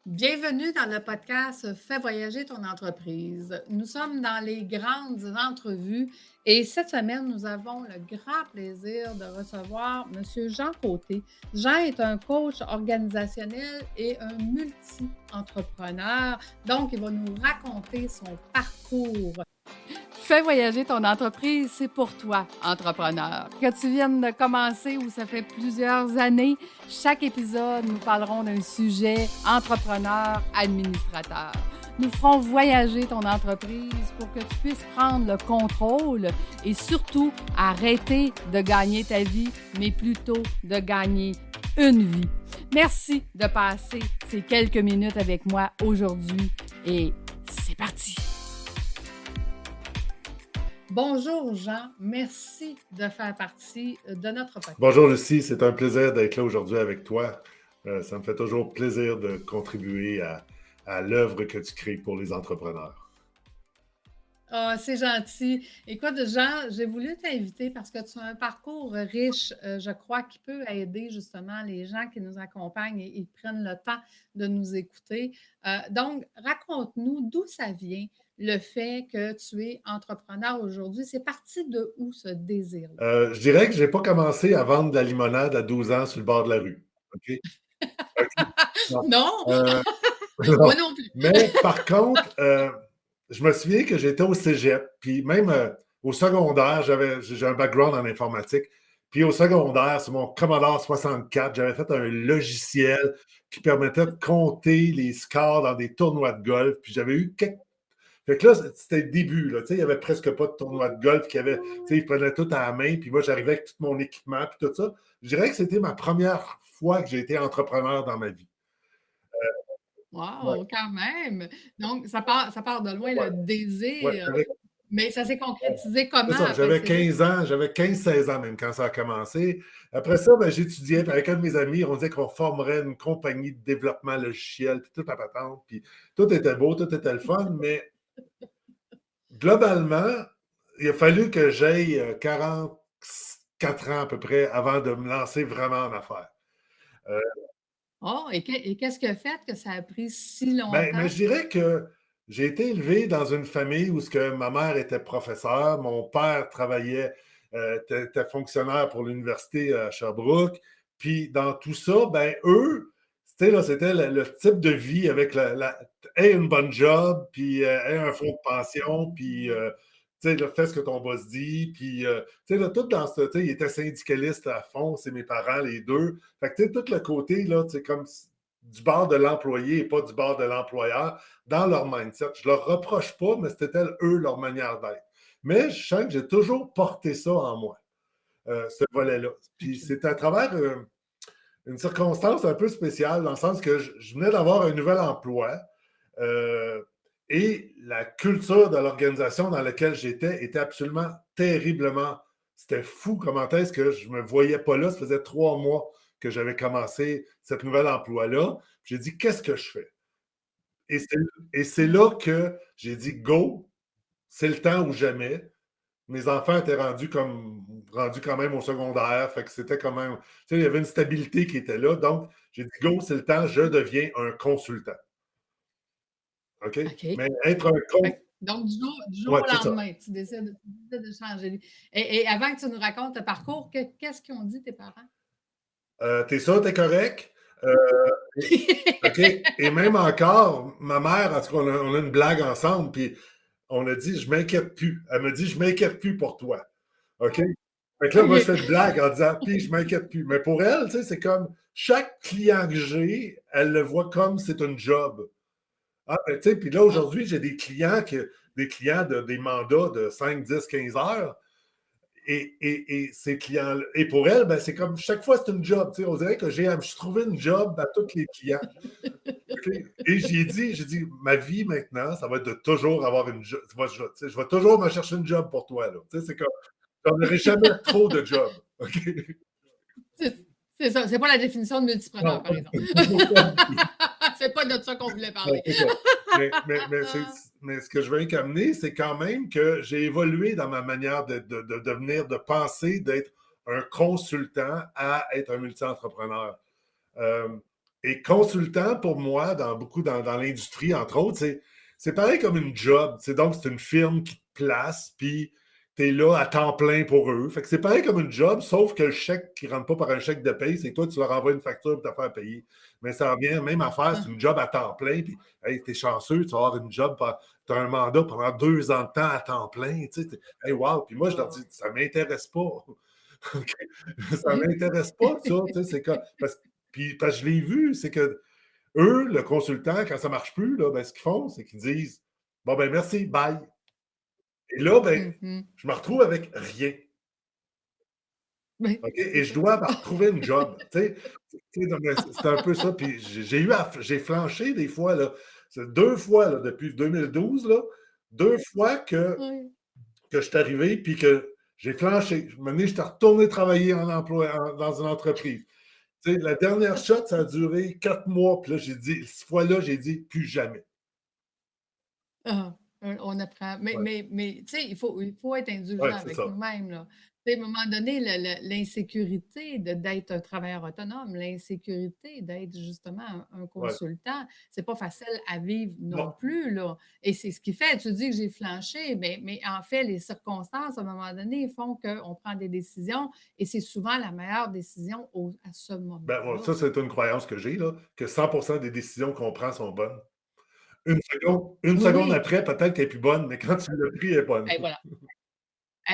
Bienvenue dans le podcast Fais voyager ton entreprise. Nous sommes dans les grandes entrevues et cette semaine, nous avons le grand plaisir de recevoir M. Jean Côté. Jean est un coach organisationnel et un multi-entrepreneur. Donc, il va nous raconter son parcours. Fais voyager ton entreprise, c'est pour toi, entrepreneur. Que tu viennes de commencer ou ça fait plusieurs années, chaque épisode, nous parlerons d'un sujet entrepreneur, administrateur. Nous ferons voyager ton entreprise pour que tu puisses prendre le contrôle et surtout arrêter de gagner ta vie, mais plutôt de gagner une vie. Merci de passer ces quelques minutes avec moi aujourd'hui et c'est parti! Bonjour Jean, merci de faire partie de notre podcast. Bonjour Lucie, c'est un plaisir d'être là aujourd'hui avec toi. Ça me fait toujours plaisir de contribuer à l'œuvre que tu crées pour les entrepreneurs. Ah, c'est gentil. Écoute, Jean, j'ai voulu t'inviter parce que tu as un parcours riche, je crois, qui peut aider justement les gens qui nous accompagnent et prennent le temps de nous écouter. Donc, raconte-nous d'où ça vient le fait que tu es entrepreneur aujourd'hui. C'est parti de où ce désir-là? Je dirais que je n'ai pas commencé à vendre de la limonade à 12 ans sur le bord de la rue. OK? OK. Non. Non, Euh, moi non. non plus. Mais par contre, je me souviens que j'étais au cégep, puis même au secondaire, j'ai un background en informatique. Puis au secondaire, sur mon Commodore 64, j'avais fait un logiciel qui permettait de compter les scores dans des tournois de golf. Puis j'avais eu quelques. Fait que là, c'était le début. Là, il n'y avait presque pas de tournoi de golf. Ils prenaient tout à la main. Puis moi, j'arrivais avec tout mon équipement. Puis tout ça. Je dirais que c'était ma première fois que j'ai été entrepreneur dans ma vie. Ouais, Wow, quand même! Donc, ça part de loin, ouais, le ouais. désir, mais ça s'est concrétisé C'est comment ça, après le j'avais cégep? 15 ans, j'avais 15-16 ans même quand ça a commencé. Après ça, ben, j'étudiais, puis avec un de mes amis, on disait qu'on formerait une compagnie de développement logiciel, puis toute la patente, puis tout était beau, tout était le fun, mais globalement, il a fallu que j'aille 44 ans à peu près avant de me lancer vraiment en affaires. Euh, Oh et qu'est-ce qui a fait que ça a pris si mais longtemps? je dirais que j'ai été élevé dans une famille où ce que ma mère était professeure, mon père travaillait, était fonctionnaire pour l'université à Sherbrooke. Puis dans tout ça, ben eux, c'était le type de vie avec aie une bonne job, puis aie un fonds de pension, puis fais ce que ton boss dit, puis tout dans ce, il était syndicaliste à fond, c'est mes parents, les deux. Fait que tout le côté, là, comme du bord de l'employé et pas du bord de l'employeur dans leur mindset. Je leur reproche pas, mais c'était eux leur manière d'être. Mais je sens que j'ai toujours porté ça en moi, ce volet-là. Puis OK. c'est à travers une circonstance un peu spéciale, dans le sens que je venais d'avoir un nouvel emploi euh, et la culture de l'organisation dans laquelle j'étais était absolument terriblement. C'était fou comment est-ce que je ne me voyais pas là. Ça faisait 3 mois que j'avais commencé cet nouvel emploi-là. J'ai dit, qu'est-ce que je fais? Et c'est là que j'ai dit, go, c'est le temps ou jamais. Mes enfants étaient rendus quand même au secondaire, fait que c'était quand même, il y avait une stabilité qui était là. Donc, j'ai dit, go, c'est le temps, je deviens un consultant. OK? OK. Mais être un Fait que consultant, donc du jour ouais, au c'est ça. lendemain, tu décides de changer et avant que tu nous racontes ton parcours, qu'est-ce qu'ils ont dit tes parents? T'es sûr, t'es correct? Euh, OK. Et même encore, ma mère, en tout cas, on a une blague ensemble, puis on a dit, je m'inquiète plus. Elle me dit, je m'inquiète plus pour toi. OK? Fait que là, moi, je OK. fais une blague en disant, puis je m'inquiète plus. Mais pour elle, c'est comme chaque client que j'ai, elle le voit comme c'est un job. Ah, ben, puis là, Ah, aujourd'hui, j'ai des clients des mandats de 5, 10, 15 heures. Et ces clients et pour elle, ben, c'est comme chaque fois, c'est une job. On dirait que je suis trouvé une job à tous les clients. Okay? Et j'ai dit, ma vie maintenant, ça va être de toujours avoir une job. Je vais toujours me chercher une job pour toi. Là. C'est comme, j'en aurai jamais trop de jobs. OK? c'est ça, c'est pas la définition de Non, multipreneur, par exemple. pas du tout. C'est pas de ça qu'on voulait Non, parler. c'est ça. Mais ce que je veux amener, c'est quand même que j'ai évolué dans ma manière de devenir, de penser, d'être un consultant à être un multi-entrepreneur. Euh, Et consultant, pour moi, dans l'industrie, entre autres, c'est pareil comme une job. Donc, c'est une firme qui te place, puis tu es là à temps plein pour eux. Fait que c'est pareil comme une job, sauf que le chèque qui ne rentre pas par un chèque de paye, c'est que toi, tu leur envoies une facture pour te faire payer. Mais ça revient, même affaire, c'est Ah, une job à temps plein, puis hey, t'es chanceux, tu vas avoir une job, tu as un mandat pendant 2 ans de temps à temps plein. Tu sais, hey, wow! Puis moi, je leur ah, dis, ça ne m'intéresse pas. OK? Ça ne oui. m'intéresse pas, ça. Tu sais, parce que je l'ai vu, c'est que eux, le consultant, quand ça ne marche plus, là, ben, ce qu'ils font, c'est qu'ils disent bon, ben merci, bye. Et là, ben, Mhm. je me retrouve avec rien. Oui, OK? c'est Et je ça. dois me retrouver une job. Tu sais, donc, ben, c'est un peu ça. Puis j'ai flanché des fois, là. C'est 2 fois, là, depuis 2012, là, 2 fois Oui. que je suis arrivé, puis que j'ai flanché. Un moment donné, j'étais retourné travailler dans une entreprise. Tu sais, la dernière shot, ça a duré 4 mois. Puis là, j'ai dit, cette fois-là, j'ai dit plus jamais. Ah, on apprend. Ouais, Mais tu sais, il faut être ouais indulgent c'est avec ça. nous-mêmes, là. Tu sais, à un moment donné, l'insécurité d'être un travailleur autonome, l'insécurité d'être justement un Ouais. consultant, c'est pas facile à vivre non Non, plus, là. Et c'est ce qui fait, tu dis que j'ai flanché, mais en fait, les circonstances, à un moment donné, font qu'on prend des décisions et c'est souvent la meilleure décision à ce ben, moi, moment-là. ça, c'est une croyance que j'ai, là, que 100% des décisions qu'on prend sont bonnes. Une seconde Oui, après, peut-être qu'elle est plus bonne, mais quand tu l'as pris, elle est bonne. et voilà.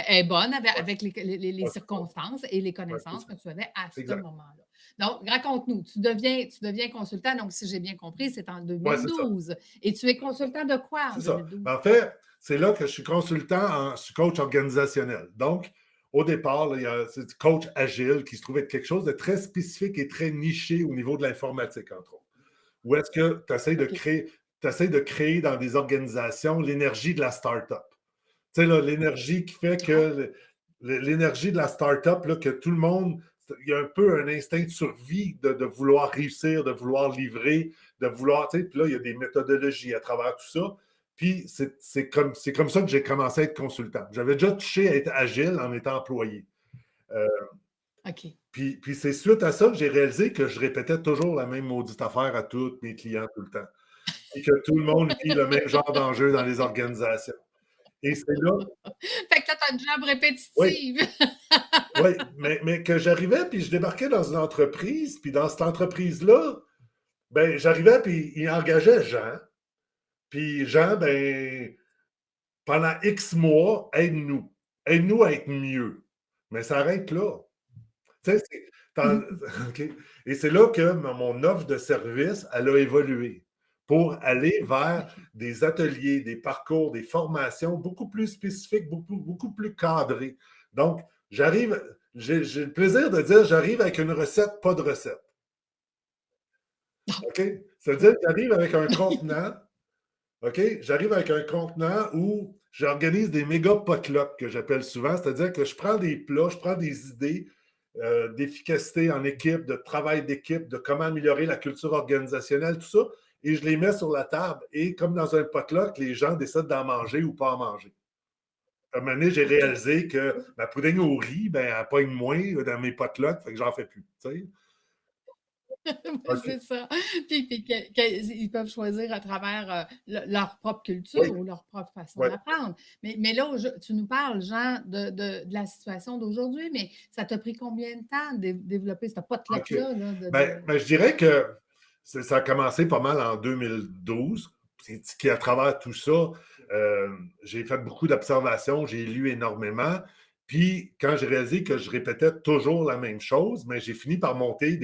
Elle est bonne Ouais, avec les ouais, c'est ça. circonstances et les Ouais, c'est connaissances ça. que tu avais à ce Exact. moment-là. Donc, raconte-nous, tu deviens consultant, donc si j'ai bien compris, c'est en Ouais, c'est ça. 2012 et tu es consultant de quoi en C'est ça. 2012? Ben, en fait, c'est là que je suis consultant, je suis coach organisationnel. Donc, au départ, là, c'est du coach agile qui se trouvait être quelque chose de très spécifique et très niché au niveau de l'informatique, entre autres. Où est-ce que OK. tu essaies de créer dans des organisations l'énergie de la start-up. Tu sais, là, l'énergie qui fait Ah, que l'énergie de la start-up, là, que tout le monde, il y a un peu un instinct de survie de vouloir réussir, de vouloir livrer, de vouloir, tu sais, puis là, il y a des méthodologies à travers tout ça. Puis c'est comme ça que j'ai commencé à être consultant. J'avais déjà touché à être agile en étant employé. Euh, OK. puis c'est suite à ça que j'ai réalisé que je répétais toujours la même maudite affaire à tous mes clients tout le temps. Et que tout le monde vit le même genre d'enjeu dans les organisations. Et c'est là, Fait que là, tu as une job oui, répétitive. oui, mais que j'arrivais, puis je débarquais dans une entreprise, puis dans cette entreprise-là, ben, j'arrivais, puis il engageait Jean. Puis Jean, ben, pendant X mois, aide-nous. Aide-nous à être mieux. Mais ça arrête là. Tu sais, OK. Et c'est là que mon offre de service, elle a évolué pour aller vers OK. des ateliers, des parcours, des formations beaucoup plus spécifiques, beaucoup plus cadrées. Donc, j'ai le plaisir de dire, j'arrive avec une recette, pas de recette. OK? C'est-à-dire que j'arrive avec un contenant, OK? J'arrive avec un contenant où j'organise des méga potlucks que j'appelle souvent, c'est-à-dire que je prends des plats, je prends des idées d'efficacité en équipe, de travail d'équipe, de comment améliorer la culture organisationnelle, tout ça, et je les mets sur la table. Et comme dans un potluck, les gens décident d'en manger ou pas en manger. À un moment donné, j'ai OK. réalisé que ma pouding au riz, ben, elle pogne moins dans mes potlucks, fait que j'en fais plus. Tu sais? Ben, OK. c'est ça. Puis ils peuvent choisir à travers, leur propre Oui, culture ou leur propre façon oui. d'apprendre. Mais là, tu nous parles, Jean, de la situation d'aujourd'hui, mais ça t'a pris combien de temps de développer ce OK. potluck-là, là, Ben, je dirais que ça a commencé pas mal en 2012. Qui, à travers tout ça, euh, j'ai fait beaucoup d'observations, j'ai lu énormément. Puis, quand j'ai réalisé que je répétais toujours la même chose, mais j'ai fini par monter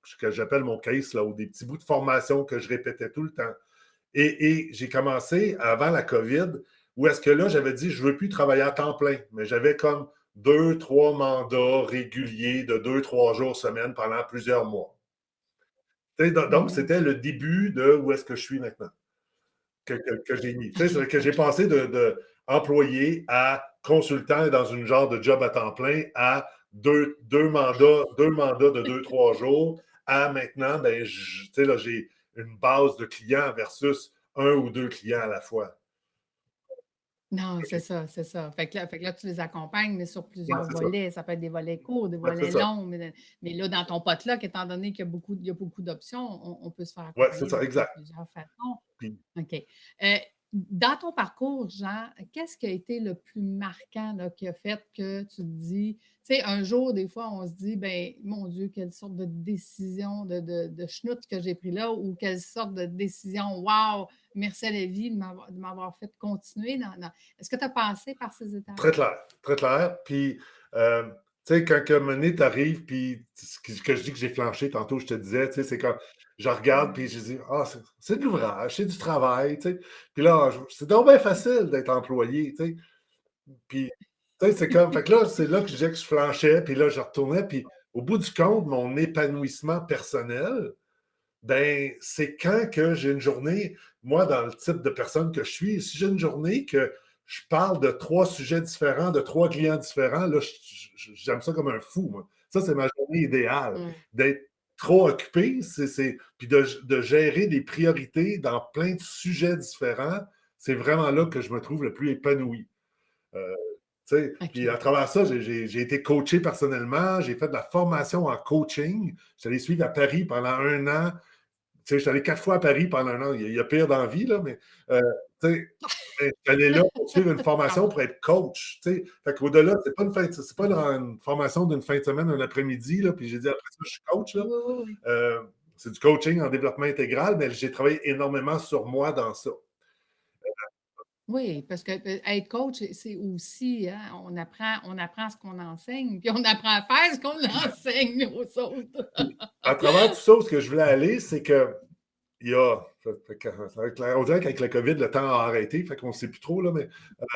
ce que j'appelle mon case, là, ou des petits bouts de formation que je répétais tout le temps. Et j'ai commencé avant la COVID, où est-ce que là, j'avais dit, je ne veux plus travailler à temps plein, mais j'avais comme 2, 3 mandats réguliers de 2, 3 jours semaine pendant plusieurs mois. Donc, Mmh. c'était le début de où est-ce que je suis maintenant, que j'ai mis. OK, Que j'ai OK. passé de employé à consultant dans une genre de job à temps plein à deux mandats de 2, 3 jours à maintenant, ben, là, j'ai une base de clients versus un ou deux clients à la fois. Non, c'est OK. ça, c'est ça. Fait que là, tu les accompagnes, mais sur Ouais, plusieurs c'est ça. volets. Ça peut être des volets courts, des Ouais, c'est volets ça. longs, mais là, dans ton potluck, étant donné qu'il y a beaucoup d'options, on peut se faire Ouais, c'est accompagner ça, de exact. plusieurs façons. Puis OK. Dans ton parcours, Jean, qu'est-ce qui a été le plus marquant, là, qui a fait que tu te dis tu sais, un jour, des fois, on se dit: «Ben, mon Dieu, quelle sorte de décision de schnout que j'ai pris là» ou «Quelle sorte de décision, wow, merci à la vie de m'avoir fait continuer dans» est-ce que tu as passé par ces très étapes-là? clair, très clair. Puis, tu sais, quand que un moment donné, t'arrives, puis ce que je dis que j'ai flanché tantôt, je te disais, tu sais, c'est comme, je regarde, puis Mmh. je dis, ah, c'est de l'ouvrage, c'est du travail, tu sais. Puis là, c'est donc bien facile d'être employé, tu sais. Puis, tu sais, c'est comme, fait que là, c'est là que je disais que je flanchais, puis là, je retournais, puis au bout du compte, mon épanouissement personnel, ben, c'est quand que j'ai une journée, moi, dans le type de personne que je suis, si j'ai une journée que je parle de 3 sujets différents, de 3 clients différents, là, j'aime ça comme un fou, moi. Ça, c'est ma journée idéale. Ouais. D'être trop occupé, puis de gérer des priorités dans plein de sujets différents, c'est vraiment là que je me trouve le plus épanoui. Euh, tu sais, puis OK. à travers ça, j'ai été coaché personnellement, j'ai fait de la formation en coaching. J'allais suivre à Paris pendant un an, tu sais, je suis allé 4 fois à Paris pendant un an. Il y a pire dans la vie, là, mais tu sais, je suis allé là pour suivre une Quand formation même. pour être coach. Tu sais. Fait qu'au-delà, c'est pas une formation d'une fin de semaine, un après-midi, là, puis j'ai dit après ça, je suis coach. Là. Oui, oui, oui. Euh, c'est du coaching en développement intégral, mais j'ai travaillé énormément sur moi dans ça. Oui, parce que, être coach, c'est aussi, hein, on apprend ce qu'on enseigne, puis on apprend à faire ce qu'on enseigne aux autres. Puis, à travers tout ça, où ce que je voulais aller, c'est que il y a. On dirait qu'avec la COVID, le temps a arrêté, fait qu'on ne sait plus trop, là,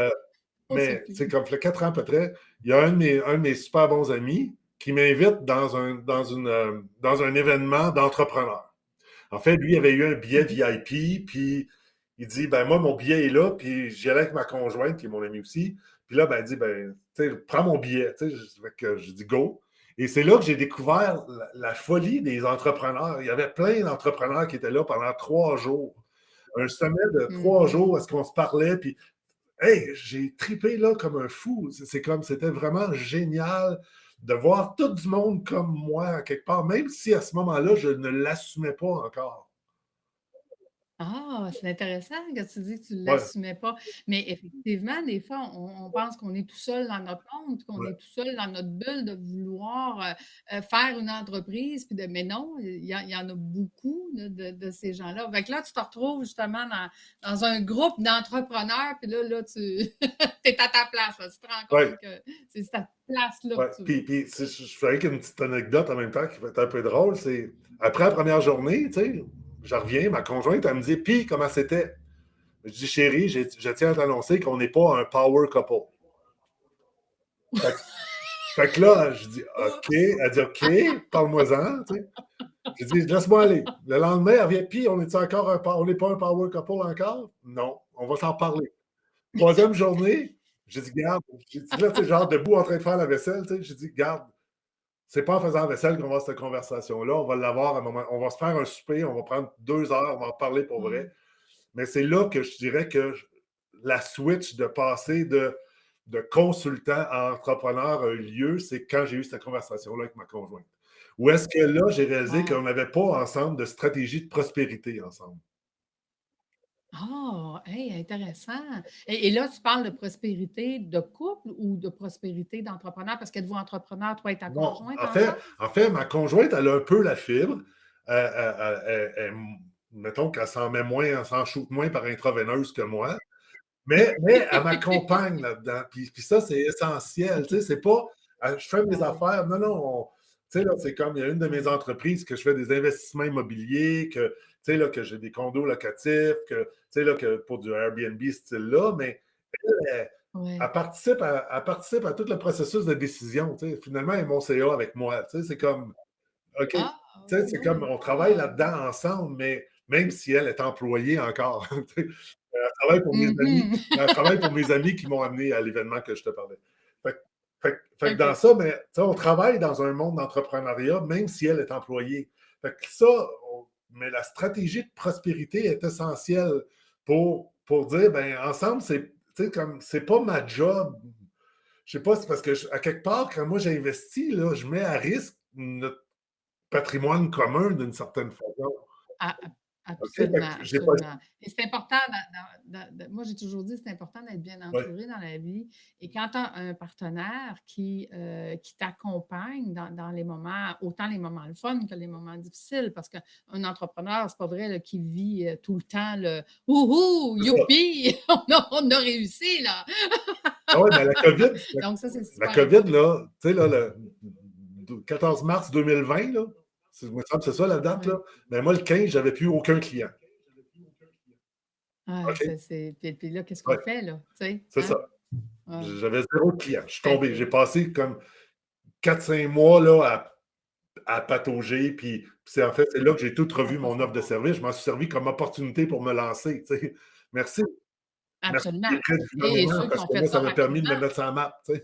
euh, On sait mais plus. c'est comme il y a 4 ans à peu près, il y a un de mes super bons amis qui m'invite dans un événement d'entrepreneurs. En fait, lui, il avait eu un billet Mmh. VIP, puis il dit, ben moi, mon billet est là, puis j'y allais avec ma conjointe, qui est mon ami aussi. Puis là, ben, il dit, ben, tu sais, prends mon billet. Tu sais, fait que je dis go. Et c'est là que j'ai découvert la folie des entrepreneurs. Il y avait plein d'entrepreneurs qui étaient là pendant 3 jours. Un sommet de trois Mmh. jours où est-ce qu'on se parlait, puis hey, j'ai tripé là comme un fou. C'est comme, c'était vraiment génial de voir tout du monde comme moi, quelque part, même si à ce moment-là, je ne l'assumais pas encore. Ah, c'est intéressant que tu dis que tu ne Ouais, l'assumais pas. Mais effectivement, des fois, on pense qu'on est tout seul dans notre monde, puis qu'on ouais, est tout seul dans notre bulle de vouloir, faire une entreprise, puis mais non, il y en a beaucoup de ces gens-là. Fait que là, tu te retrouves justement dans un groupe d'entrepreneurs, puis là, tu es à ta place, là. Tu te rends ouais, compte que c'est cette place-là ouais. que tu veux. Puis je ferais qu'une petite anecdote en même temps qui va être un peu drôle. C'est après la première journée, tu sais, je reviens, ma conjointe, elle me dit, puis comment c'était? Je dis, chérie, je tiens à t'annoncer qu'on n'est pas un power couple. Fait, fait que là, je dis, OK. Oups! Elle dit, OK, parle-moi-en, tu sais. J'ai dit, laisse-moi aller. Le lendemain, elle revient, puis on est encore on n'est pas un power couple encore? Non, on va s'en parler. Troisième journée, j'ai dit, garde, j'ai dit, là, tu sais, genre debout en train de faire la vaisselle, tu sais, j'ai dit, garde, c'est pas en faisant la vaisselle qu'on va avoir cette conversation-là, on va l'avoir à un moment, on va se faire un souper, on va prendre 2 heures, on va en parler pour vrai. Mmh. Mais c'est là que je dirais que la switch de passer de consultant à entrepreneur a eu lieu, c'est quand j'ai eu cette conversation-là avec ma conjointe. Où est-ce que là, j'ai réalisé Ah! qu'on n'avait pas ensemble de stratégie de prospérité ensemble. Ah! Hey, intéressant. Et là, tu parles de prospérité de couple ou de prospérité d'entrepreneur? Parce qu'êtes-vous entrepreneur, toi et ta Non, conjointe en fait, ensemble? en fait, ma conjointe, elle a un peu la fibre. Mettons qu'elle s'en met moins, elle s'en shoot moins par intraveineuse que moi. Mais elle m'accompagne là-dedans. Puis ça, c'est essentiel. Tu OK. sais, c'est pas je fais mes Ah oui. affaires. Non, non. Tu sais, là, c'est comme il y a une de mes Ouais. entreprises que je fais des investissements immobiliers, que, tu sais, là, que j'ai des condos locatifs, que, tu sais, là, que pour du Airbnb style-là, mais elle, Ouais. elle participe à tout le processus de décision. Tu sais. Finalement, elle est mon CA avec moi. Tu sais, c'est comme OK. Tu Ah! sais, c'est comme Oui. on travaille Ah! là-dedans ensemble, mais même si elle est employée encore, tu sais, elle travaille pour mes amis, Mmh. elle travaille pour mes amis qui m'ont amené à l'événement que je te parlais. Fait que dans OK. ça, mais, tu sais, on travaille dans un monde d'entrepreneuriat, même si elle est employée. Fait que ça, mais la stratégie de prospérité est essentielle pour dire, ben ensemble, c'est, tu sais, comme, c'est pas ma job. Je sais pas, c'est parce que, à quelque part, quand moi j'investis, là, je mets à risque notre patrimoine commun d'une certaine façon. A OK? Fait absolument, que j'ai pas. absolument et c'est important moi, j'ai toujours dit: «C'est important d'être bien Ouais, entouré dans la vie» et quand tu as un partenaire qui t'accompagne dans les moments autant les moments le fun que les moments difficiles parce qu'un entrepreneur, c'est pas vrai, là, qu'il vit, tout le temps le: «Wouhou! c'est ça. Youpi! On a réussi, là!» Ah ouais, mais Donc ça, c'est la super COVID, important. là, tu sais, là, le 14 mars 2020, là, il me semble que c'est ça la date, Oui. là. Mais moi, le 15, j'avais plus aucun client. Ah, OK? puis là, qu'est-ce qu'on Ouais, fait, là? Tu sais, c'est ça. hein? Ouais, J'avais zéro client. Je suis tout à tombé. J'ai fait. passé comme 4 5 mois là, à patauger. Puis c'est là que j'ai tout Ça a revu pas mon offre de rapport. service. Je m'en suis servi comme opportunité pour me lancer. Tu sais. Merci. Merci des Absolument prêts du et gouvernement ceux qui parce ont que fait moi, ça ça m'a permis de me rapidement mettre sur la map. Tu sais.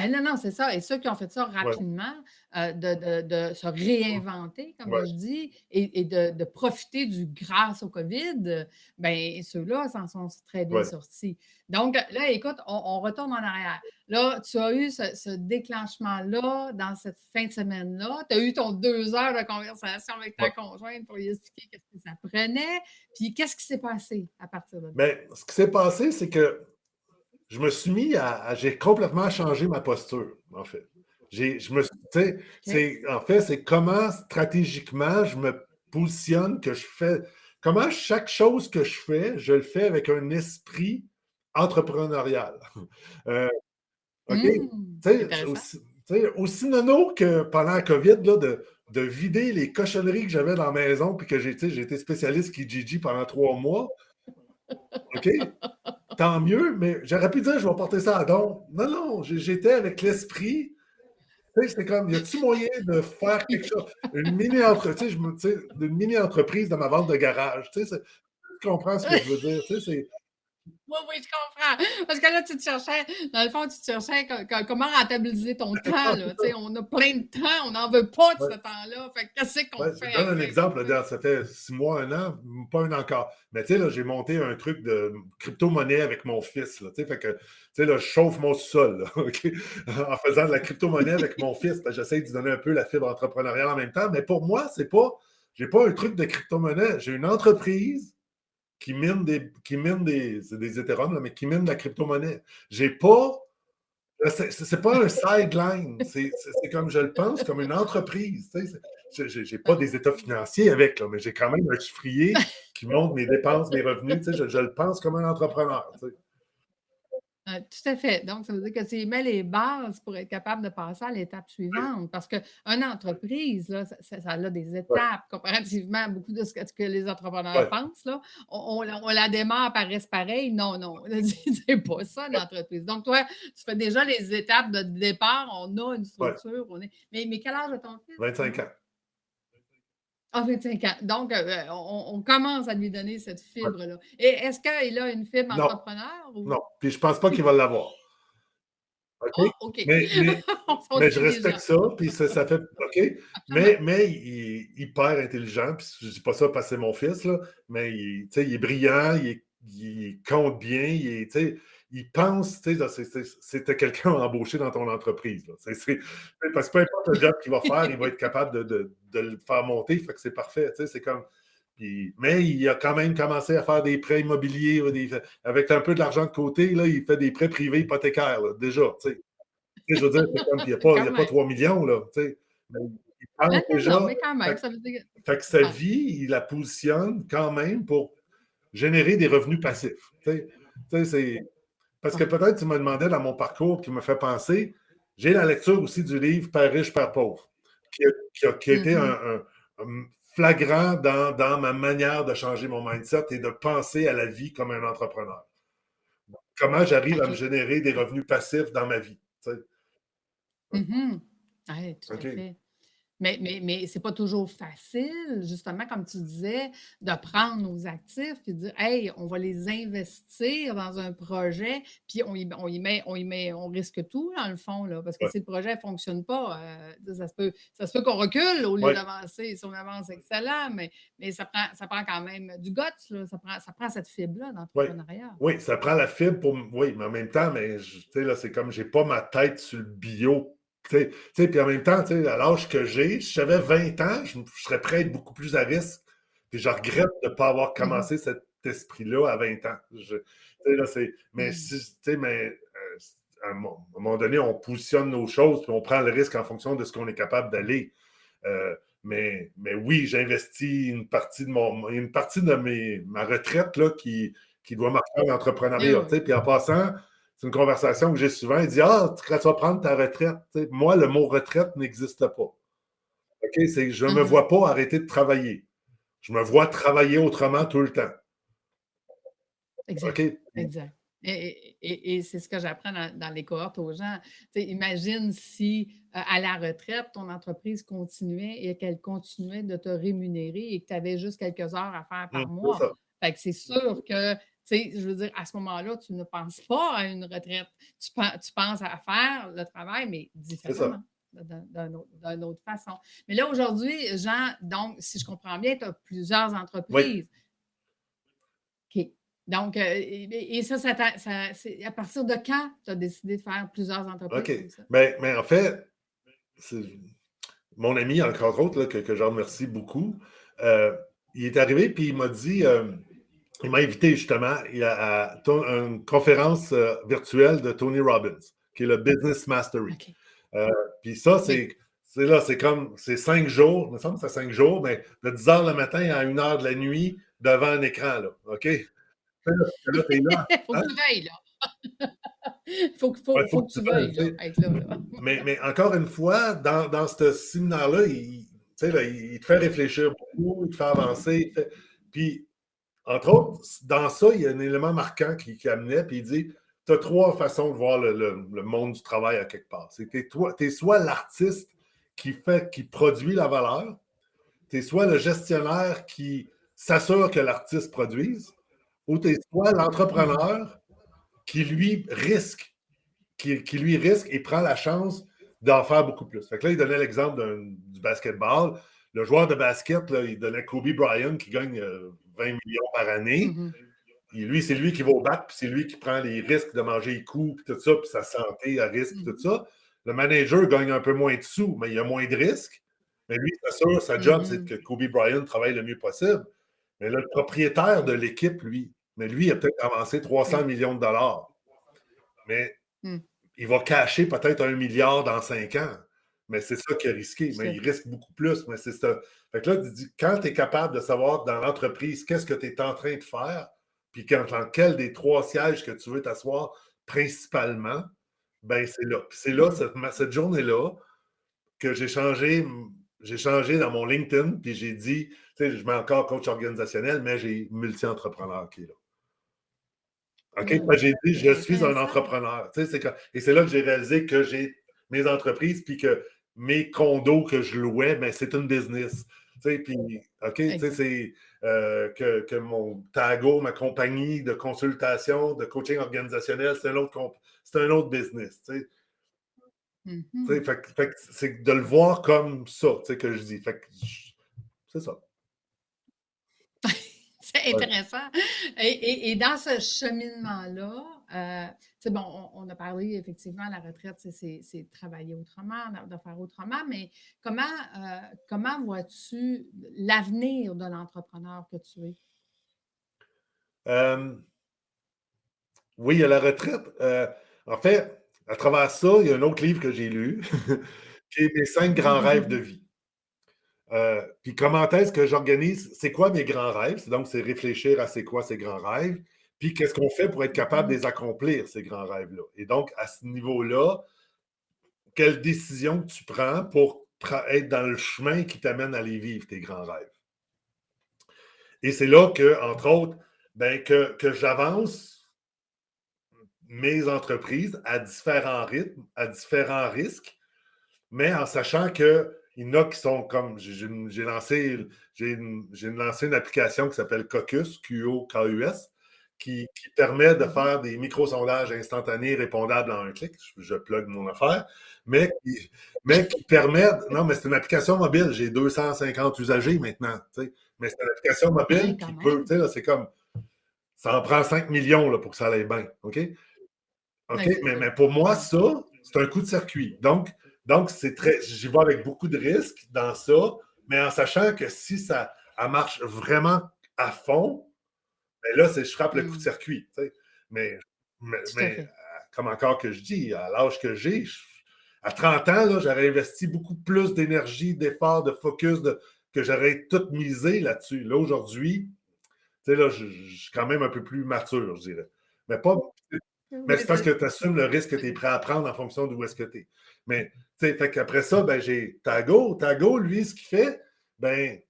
non, non, c'est ça et ceux qui ont fait ça Ouais, rapidement, de se réinventer, comme ouais, je dis et de profiter du grâce au COVID, ben, ceux-là s'en sont très bien ouais. sortis. Donc là, écoute, on retourne en arrière. Là, tu as eu ce déclenchement-là dans cette fin de semaine-là. Tu as eu ton 2 heures de conversation avec ta Ouais. conjointe pour lui expliquer qu'est-ce que ça prenait. Puis qu'est-ce qui s'est passé à partir de là? Mais ce qui s'est passé, c'est que je me suis mis j'ai complètement changé ma posture, en fait. Je me suis, tu sais, OK. en fait, c'est comment stratégiquement je me positionne, que je fais, comment chaque chose que je fais, je le fais avec un esprit entrepreneurial. Euh, OK? Mmh, Tu sais, intéressant. aussi nono que pendant la COVID, là, de vider les cochonneries que j'avais dans la maison, puis que j'ai été spécialiste Kijiji pendant 3 mois. OK? Tant mieux, mais j'aurais pu dire, je vais porter ça à don. Non, non, j'étais avec l'esprit. Tu sais, c'est comme, y a-tu moyen de faire quelque chose? Une mini-entreprise, tu sais, une mini-entreprise de ma vente de garage. Tu sais, tu comprends ce que je veux dire? Tu sais, c'est. Oui, oui, je comprends. Parce que là, tu te cherchais, dans le fond, tu te cherchais comment rentabiliser ton C'est temps, ça, là. c'est Tu ça. sais, on a plein de temps, on n'en veut pas de ce Ouais. temps-là. Fait que qu'est-ce qu'on Ouais, je te fait donne un avec? exemple, Tu sais? là, ça fait 6 mois, un an, pas un an encore. Mais tu sais, là, j'ai monté un truc de crypto-monnaie avec mon fils. Là, tu sais, fait que, tu sais, là, je chauffe mon sol, là, OK? En faisant de la crypto-monnaie avec mon fils. Parce que j'essaie de lui donner un peu la fibre entrepreneuriale en même temps. Mais pour moi, j'ai pas un truc de crypto-monnaie. J'ai une entreprise c'est des Ethereum, là, mais qui mine de la crypto-monnaie. J'ai pas, c'est pas un sideline. C'est comme je le pense, comme une entreprise. Tu sais, j'ai pas des états financiers avec, là, mais j'ai quand même un chiffrier qui montre mes dépenses, mes revenus. Tu sais, je le pense comme un entrepreneur. Tu sais. Tout à fait. Donc, ça veut dire que tu y mets les bases pour être capable de passer à l'étape suivante. Parce qu'une entreprise, là, ça a des Ouais, étapes comparativement à beaucoup de ce que les entrepreneurs ouais, pensent. Là. On la démarre par reste pareil. Non, non. C'est pas ça, une entreprise. Donc, toi, tu fais déjà les étapes de départ. On a une ouais. structure. Mais quel âge a ton fils? 25 ans. Ah, 25 ans. Donc, on commence à lui donner cette Ouais. fibre-là. Et est-ce qu'il a une fibre Non, entrepreneur ou. non. Puis je pense pas qu'il va l'avoir. OK? Ah, OK. Mais, mais, On mais je sait respecte déjà. ça, puis ça fait OK. Absolument. Mais il est hyper intelligent, puis je dis pas ça parce que c'est mon fils, là, mais tu sais, il est brillant, il compte bien, tu sais, il pense, tu sais, c'était quelqu'un à embaucher dans ton entreprise. Là. Parce que peu importe le job qu'il va faire, il va être capable de le faire monter, fait que c'est parfait, tu sais, c'est comme. Mais il a quand même commencé à faire des prêts immobiliers, là, avec un peu de l'argent de côté, là, il fait des prêts privés hypothécaires, là, déjà, tu sais. Je veux dire, c'est comme, il y Quand a pas même. 3 millions, là, tu sais. Mais il pense Non, non, non, déjà, mais quand fait, même, ça veut dire fait que sa ouais. vie, il la positionne quand même pour générer des revenus passifs. Parce que Ouais. peut-être tu me demandais dans mon parcours qui me fait penser, j'ai la lecture aussi du livre Père riche, Père pauvre, qui a été Mmh. un flagrant dans ma manière de changer mon mindset et de penser à la vie comme un entrepreneur. Comment j'arrive à me OK. générer des revenus passifs dans ma vie. Tu sais. Mmh. Ouais, tout à OK. fait. Mais c'est pas toujours facile, justement, comme tu disais, de prendre nos actifs puis de dire: «Hey, on va les investir dans un projet», puis on risque tout dans le fond, là, parce que Ouais, si le projet ne fonctionne pas, ça se peut qu'on recule au lieu ouais, d'avancer. Si on avance, excellent, mais ça prend quand même du guts, là, ça prend cette fibre-là ouais. d'entrepreneuriat. Oui, ça prend la fibre pour. Oui, mais en même temps, mais tu sais, là, c'est comme j'ai pas ma tête sur le bio. Puis en même temps, tu sais, à l'âge que j'ai, si j'avais 20 ans, je serais prêt à être beaucoup plus à risque. Puis je regrette de ne pas avoir Mmh. commencé cet esprit-là à 20 ans. Tu sais, là, mais Mmh. si, tu sais, mais à un moment donné, on positionne nos choses, puis on prend le risque en fonction de ce qu'on est capable d'aller. Mais oui, j'investis une partie de ma retraite là, qui doit marcher en Eh entrepreneuriat. oui. Puis en passant, c'est une conversation que j'ai souvent. Il dit: Ah, quand tu vas prendre ta retraite, moi, le mot retraite n'existe pas. OK? Je ne me Mmh. vois pas arrêter de travailler. Je me vois travailler autrement tout le temps. Exact, OK? exact. Et c'est ce que j'apprends dans les cohortes aux gens. Tu sais, imagine si, à la retraite, ton entreprise continuait et qu'elle continuait de te rémunérer et que tu avais juste quelques heures à faire par C'est mois. ça. Fait que c'est sûr que, tu sais, je veux dire, à ce moment-là, tu ne penses pas à une retraite. Tu penses à faire le travail, mais C'est ça. différemment, d'une autre façon. Mais là, aujourd'hui, Jean, donc, si je comprends bien, tu as plusieurs Oui. entreprises. OK. Donc, et ça c'est à partir de quand tu as décidé de faire plusieurs OK. entreprises comme ça? Mais en fait, c'est- mon ami, entre autres, là, que je remercie beaucoup, euh, il est arrivé puis il m'a dit. Il m'a invité justement à une conférence virtuelle de Tony Robbins, qui est le Business Mastery. OK. Euh, Puis ça, Oui. c'est 5 jours, il me semble que c'est 5 jours, mais de 10 heures le matin à 1 heure de la nuit devant un écran, là, OK? Là, t'es là, Faut hein? que tu veilles, là. Faut que Ouais, faut faut faut que que tu tu veuilles, veilles, tu là, sais. être là, là. Mais encore une fois, dans ce séminaire-là, tu sais, là, il te fait réfléchir beaucoup, il te fait avancer. Puis entre autres, dans ça, il y a un élément marquant qui amenait, puis il dit tu as 3 façons de voir le monde du travail à quelque part. C'est que tu es soit l'artiste qui produit la valeur, tu es soit le gestionnaire qui s'assure que l'artiste produise, ou tu es soit Mmh. l'entrepreneur qui lui risque, qui lui risque et prend la chance d'en faire beaucoup plus. Fait que là, il donnait l'exemple du basketball. Le joueur de basket, là, il donnait Kobe Bryant qui gagne 20 millions par année. Mmh. Et lui, c'est lui qui va au bac, puis c'est lui qui prend les risques de manger les coups, puis tout ça, puis sa santé à risque, puis tout Mmh. ça. Le manager gagne un peu moins de sous, mais il a moins de risques. Mais lui, c'est sûr, sa job, c'est Mmh. que Kobe Bryant travaille le mieux possible. Mais là, le propriétaire de l'équipe, lui, mais lui, il a peut-être avancé 300 Oui. millions de dollars. Mais Mmh. il va cacher peut-être 1 milliard dans 5 ans. Mais c'est ça qui est risqué. Tout Mais à il fait. risque beaucoup plus. Mais c'est ça. Fait que là, tu dis, quand tu es capable de savoir dans l'entreprise qu'est-ce que tu es en train de faire, puis dans quel des 3 sièges que tu veux t'asseoir principalement, ben c'est là. Puis c'est là, Mmh. cette journée-là, que j'ai changé dans mon LinkedIn, puis j'ai dit, tu sais, je mets encore coach organisationnel, mais j'ai multi-entrepreneur qui est là. OK? Mmh. J'ai dit, C'est je suis un intéressant. entrepreneur. Tu sais, et c'est là que j'ai réalisé que j'ai mes entreprises, puis que mes condos que je louais, ben, c'est une business. Tu sais, puis, OK, tu sais, Exact. c'est que mon Tago, ma compagnie de consultation, de coaching organisationnel, c'est un autre business. Tu sais, Mmh. fait que c'est de le voir comme ça, tu sais, que je dis. Fait que c'est ça. C'est Ouais. intéressant et dans ce cheminement-là, tu sais, bon, on a parlé effectivement, la retraite, c'est de travailler autrement, de faire autrement, mais comment vois-tu l'avenir de l'entrepreneur que tu es? Euh, Oui, il y a la retraite. En fait, à travers ça, il y a un autre livre que j'ai lu, qui est Mes 5 grands rêves de vie. Puis comment est-ce que j'organise, c'est quoi mes grands rêves? C'est réfléchir à c'est quoi ces grands rêves, puis qu'est-ce qu'on fait pour être capable de Mmh. les accomplir, ces grands rêves-là. Et donc, à ce niveau-là, quelle décision tu prends pour être dans le chemin qui t'amène à les vivre, tes grands rêves? Et c'est là que, entre autres, ben, que j'avance mes entreprises à différents rythmes, à différents risques, mais en sachant qu'il il y en a qui sont comme, j'ai lancé une application qui s'appelle Caucus, Q-O-K-U-S, qui permet de Mhm. faire des micro-sondages instantanés répondables en un clic. Je plug mon affaire, mais qui permet, non, mais c'est une application mobile. J'ai 250 usagers maintenant, tu sais. Mais c'est une application Hein, mobile quand qui peut, même. tu sais, là, c'est comme, ça en prend 5 millions là, pour que ça aille bien, OK? OK, Ben, c'est ça. mais pour moi, Ouais. ça, c'est un coup de circuit. Donc c'est très, j'y vais avec beaucoup de risques dans ça, mais en sachant que si ça elle marche vraiment à fond, ben là, je frappe le coup de Mm. circuit. Tu sais. Mais, Tout à mais, fait. comme encore que je dis, à l'âge que j'ai, à 30 ans, là, j'aurais investi beaucoup plus d'énergie, d'efforts, de focus, que j'aurais tout misé là-dessus. Là, aujourd'hui, tu sais, là, je suis quand même un peu plus mature, je dirais. Mais pas, mais Oui, c'est parce que tu assumes le risque que tu es c'est- prêt à prendre en fonction d'où est-ce que tu es. Mais, tu sais, fait qu'après ça, ben, j'ai Tago. Tago, lui, ce qu'il fait, ben,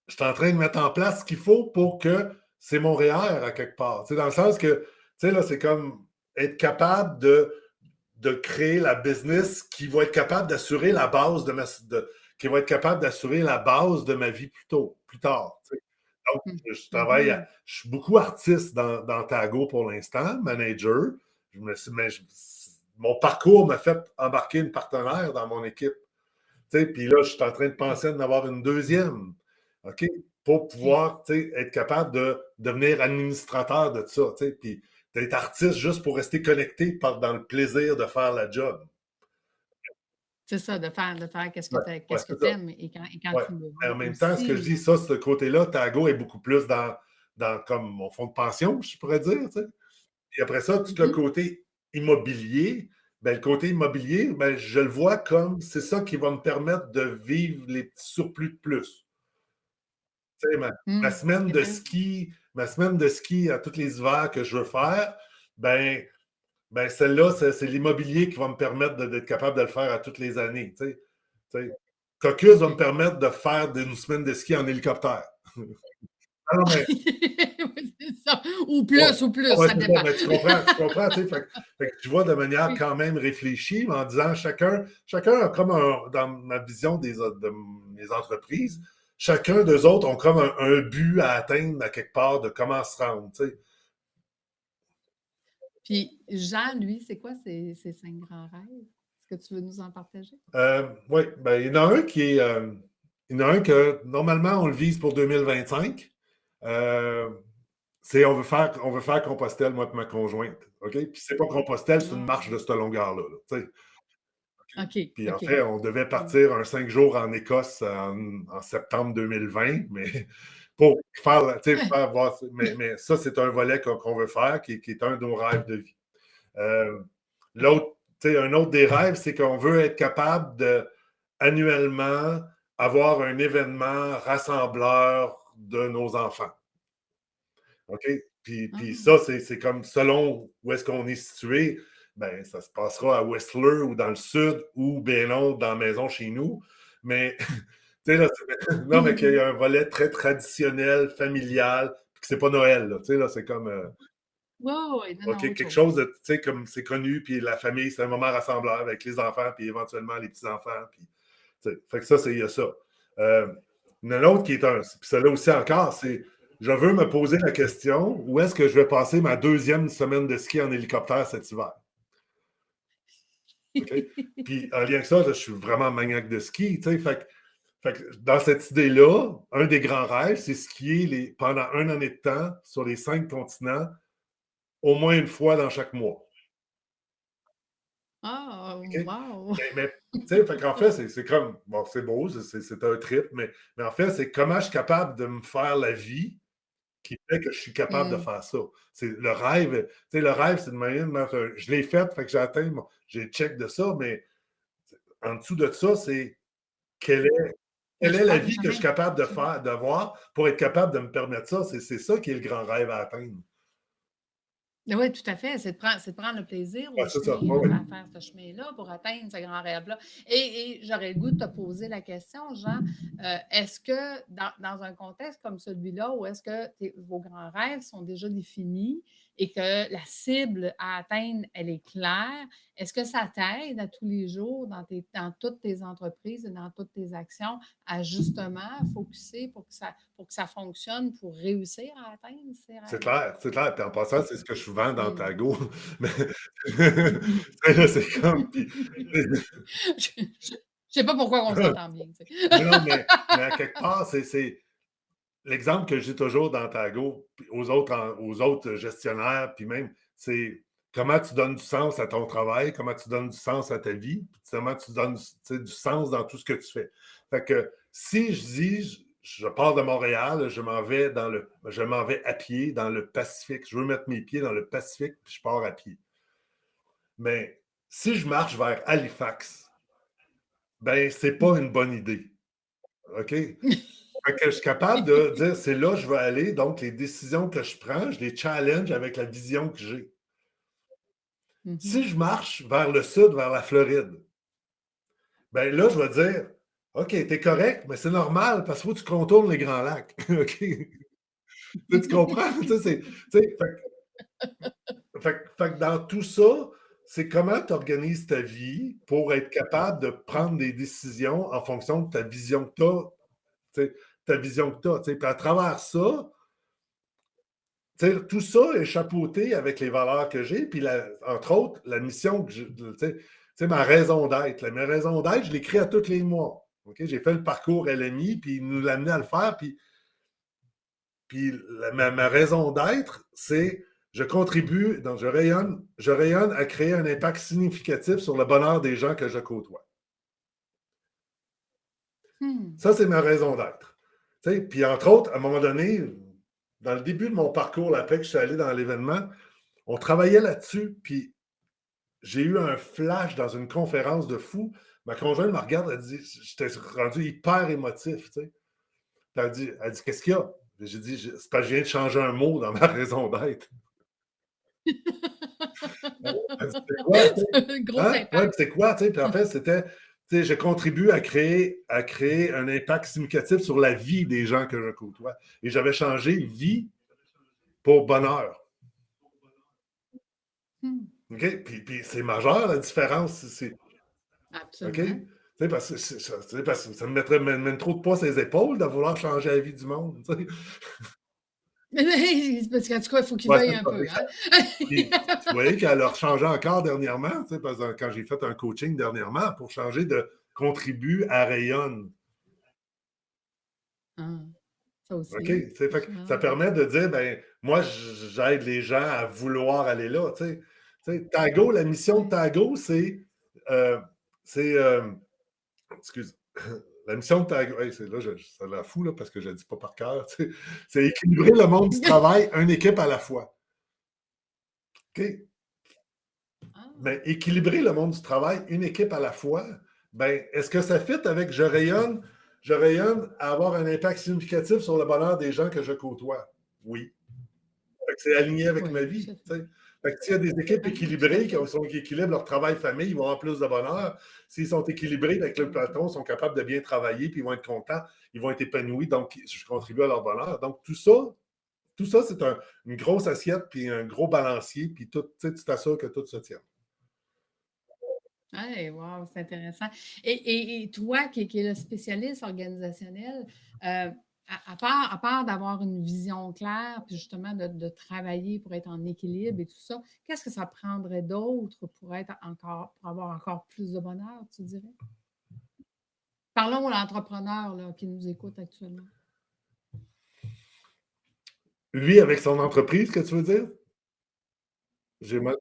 je suis en train de mettre en place ce qu'il faut pour que c'est mon REER à quelque part. Tu sais, dans le sens que, tu sais, là, c'est comme être capable de créer la business qui va être capable d'assurer la base qui va être capable d'assurer la base de ma vie plus tard. Tu sais. Donc, Mm. je suis beaucoup artiste dans Tago pour l'instant, manager. Je me suis, mais mon parcours m'a fait embarquer une partenaire dans mon équipe. Tu sais, puis là, je suis en train de OK. penser d'en avoir une deuxième, OK? Pour OK. pouvoir, tu sais, être capable de devenir administrateur de ça, tu sais, puis d'être artiste juste pour rester connecté dans le plaisir de faire la job. C'est ça, de faire Ouais, ouais, qu'est-ce que c'est tu ça. aimes et quand Ouais. tu le Mais en veux même temps, ce que je aussi. dis, ça, ce côté-là, Tago est beaucoup plus dans comme mon fonds de pension, je pourrais dire, tu sais. Puis après ça, tout le Mhm. côté immobilier, ben, le côté immobilier, ben, je le vois comme c'est ça qui va me permettre de vivre les petits surplus de plus. Tu sais, Mm. ma semaine de ski à tous les hivers que je veux faire, ben, celle-là, c'est l'immobilier qui va me permettre d'être capable de le faire à toutes les années. Tu sais. Caucus va me OK. permettre de faire une semaine de ski en hélicoptère. Non, mais Oui, c'est ça. Ou ouais, plus, ouais, ça c'est ça. dépend. Ben, tu comprends, tu sais. Fait que tu vois de manière Oui. quand même réfléchie, mais en disant chacun a comme dans ma vision de mes entreprises, chacun d'eux autres ont comme un but à atteindre à quelque part de comment se rendre, tu sais. Puis Jean, lui, c'est quoi ses 5 grands rêves? Est-ce que tu veux nous en partager? Oui, ben, il y en a un il y en a un que normalement on le vise pour 2025. Euh, on veut faire Compostelle, moi et ma conjointe. OK? Puis c'est pas Compostelle, c'est une Ah, marche de cette longueur-là. Là, tu sais. OK, Puis en OK. fait, on devait Mmh. partir un 5 jours en Écosse en septembre 2020, mais pour faire, tu sais, faire voir. Mais ça, c'est un volet qu'on veut faire, qui est un de nos rêves de vie. Euh, OK. L'autre, tu sais, un autre des rêves, c'est qu'on veut être capable de annuellement avoir un événement rassembleur de nos enfants. OK? Puis Ah! ça, c'est comme selon où est-ce qu'on est situé, ben, ça se passera à Whistler ou dans le sud ou bien non, dans la maison chez nous. Mais, tu sais, là, non, mais qu'il y a un volet très traditionnel, familial, puis que c'est pas Noël, là. Tu sais, là, c'est comme, Ouais, ouais, non, OK, non, autre quelque chose. chose de, tu sais, comme c'est connu, puis la famille, c'est un moment rassembleur avec les enfants, puis éventuellement les petits-enfants, puis, tu sais, fait que ça, il y a ça. Euh, il y en a un autre qui est un, puis celle-là aussi encore, c'est, je veux me poser la question, où est-ce que je vais passer ma deuxième semaine de ski en hélicoptère cet hiver? OK? Puis en lien avec ça, là, je suis vraiment maniaque de ski, tu sais, fait que dans cette idée-là, un des grands rêves, c'est skier pendant un année de temps sur les 5 continents, au moins une fois dans chaque mois. Ah! OK? Wow! Mais tu sais, fait qu'en fait, c'est comme, bon, c'est beau, c'est un trip, mais en fait, c'est comment je suis capable de me faire la vie qui fait que je suis capable de Mmh. faire ça. C'est le rêve, tu sais, le rêve, c'est de manière de je l'ai fait, fait que j'ai atteint, j'ai le check de ça, mais en dessous de ça, c'est quelle est, Mais quelle je est la pense que vie que je suis chemin capable de chemin faire, d'avoir pour être capable de me permettre ça. C'est ça qui est le grand rêve à atteindre. Oui, tout à fait. C'est de prendre le plaisir Ouais, au c'est ça. chemin, Ouais, là, ouais. à faire ce chemin-là pour atteindre ce grand rêve-là. Et j'aurais le goût de te poser la question, Jean, est-ce que dans un contexte comme celui-là, où est-ce que vos grands rêves sont déjà définis et que la cible à atteindre, elle est claire, est-ce que ça t'aide à tous les jours dans toutes tes entreprises et dans toutes tes actions à justement focuser pour que ça fonctionne, pour réussir à atteindre ces C'est rêves-là? clair, c'est clair. Puis en passant, c'est ce que je vends dans Mmh. Tago. Mais là, c'est comme puis Je sais pas pourquoi on s'entend bien, tu sais. non, non, mais à quelque part, c'est l'exemple que j'ai toujours dans Tago, puis aux autres gestionnaires, puis même, c'est comment tu donnes du sens à ton travail, comment tu donnes du sens à ta vie, puis comment tu donnes tu sais, du sens dans tout ce que tu fais. Fait que si je dis, je pars de Montréal, je m'en vais à pied dans le Pacifique. Je veux mettre mes pieds dans le Pacifique, puis je pars à pied. Mais si je marche vers Halifax, ben, c'est pas une bonne idée. OK? Fait que je suis capable de dire, c'est là que je veux aller. Donc, les décisions que je prends, je les challenge avec la vision que j'ai. Mmh. Si je marche vers le sud, vers la Floride, ben là, je vais dire, OK, t'es correct, mais c'est normal parce qu'il faut que tu contournes les Grands Lacs. OK? Tu comprends? Fait que dans tout ça, c'est comment tu organises ta vie pour être capable de prendre Mmh. des décisions en fonction de ta vision que tu as, tu sais, ta vision que tu as. Puis à travers ça, tout ça est chapeauté avec les valeurs que j'ai, puis entre autres, la mission que ma raison d'être. Ma raison d'être, je l'écris à tous les mois. OK? J'ai fait le parcours LMI, puis il nous l'a amené à le faire, puis ma raison d'être, c'est je contribue, donc je rayonne à créer un impact significatif sur le bonheur des gens que je côtoie. Mmh. Ça, c'est ma raison d'être. Puis entre autres, à un moment donné, dans le début de mon parcours, après que je suis allé dans l'événement, on travaillait là-dessus, puis j'ai eu un flash dans une conférence de fou. Ma conjointe me regarde, elle dit, j'étais rendu hyper émotif, tu sais. Elle dit, qu'est-ce qu'il y a? J'ai dit, c'est parce que je viens de changer un mot dans ma raison d'être. Elle dit, c'est quoi, tu sais? C'est un gros Hein? Ouais, impact. puis c'est quoi, tu sais? Puis en fait, c'était, tu sais, je contribue à créer un impact significatif sur la vie des gens que je côtoie. Et j'avais changé vie pour bonheur. Mmh. OK? Puis c'est majeur la différence. OK? Absolument. Parce que ça me mettrait même trop de poids sur les épaules de vouloir changer la vie du monde. Tu sais. Parce qu'en tout cas, il faut qu'il Ouais, veuille c'est un ça, peu, hein? exact. Puis, vous voyez qu'elle a changé encore dernièrement, tu sais, parce que quand j'ai fait un coaching dernièrement pour changer de contribue à rayonne. Ah, ça OK? aussi. Fait que ça Ah, permet de dire, ben, moi, j'aide les gens à vouloir aller là. Tago, la mission de ouais. Tago, euh, c'est excuse. La mission de Tago, hey, là, ça a l'air fou là, parce que je ne le dis pas par cœur. C'est équilibrer le monde du travail, une équipe à la fois. OK? Ah, Mais équilibrer le monde du travail, une équipe à la fois, ben, est-ce que ça fit avec je rayonne à avoir un impact significatif sur le bonheur des gens que je côtoie? Oui. Fait que c'est aligné avec ma oui, vie. tout à fait. T'sais. Fait que s'il y a des équipes Ah, tout à équilibrées fait. qui équilibrent leur travail-famille, ils vont avoir plus de bonheur. S'ils sont équilibrés avec le Mmh. patron, ils sont capables de bien travailler, puis ils vont être contents, ils vont être épanouis, donc je contribue à leur bonheur. Donc tout ça c'est une grosse assiette, puis un gros balancier, puis tout, tu t'assures que tout se tient. Hey, wow, c'est intéressant. Et toi qui es le spécialiste organisationnel, à part d'avoir une vision claire, puis justement de travailler pour être en équilibre et tout ça, qu'est-ce que ça prendrait d'autre pour avoir encore plus de bonheur, tu dirais? Parlons à l'entrepreneur là, qui nous écoute actuellement. Lui, avec son entreprise, que tu veux dire? J'ai mal.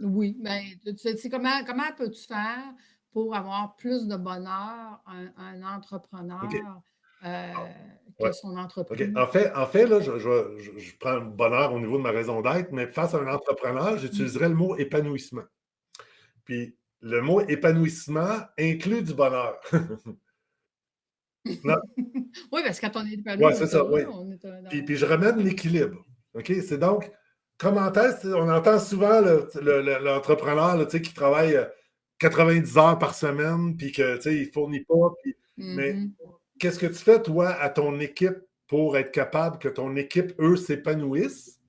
Oui, ben, tu sais, comment peux-tu faire pour avoir plus de bonheur, un OK. entrepreneur, Ah, que ouais. son OK. entreprise? En fait là, je prends le bonheur au niveau de ma raison d'être, mais face à un entrepreneur, Mmh. j'utiliserais le mot épanouissement. Puis le mot épanouissement inclut du bonheur. Non, Oui, parce que quand on est épanoui, ouais, on c'est est ça, oui. heureux, on est, Puis dans je ramène ouais. l'équilibre. OK? C'est donc comment est-ce, on entend souvent l'entrepreneur là, qui travaille 90 heures par semaine, puis que il ne fournit pas. Mais Mhm. qu'est-ce que tu fais, toi, à ton équipe pour être capable que ton équipe, eux, s'épanouissent,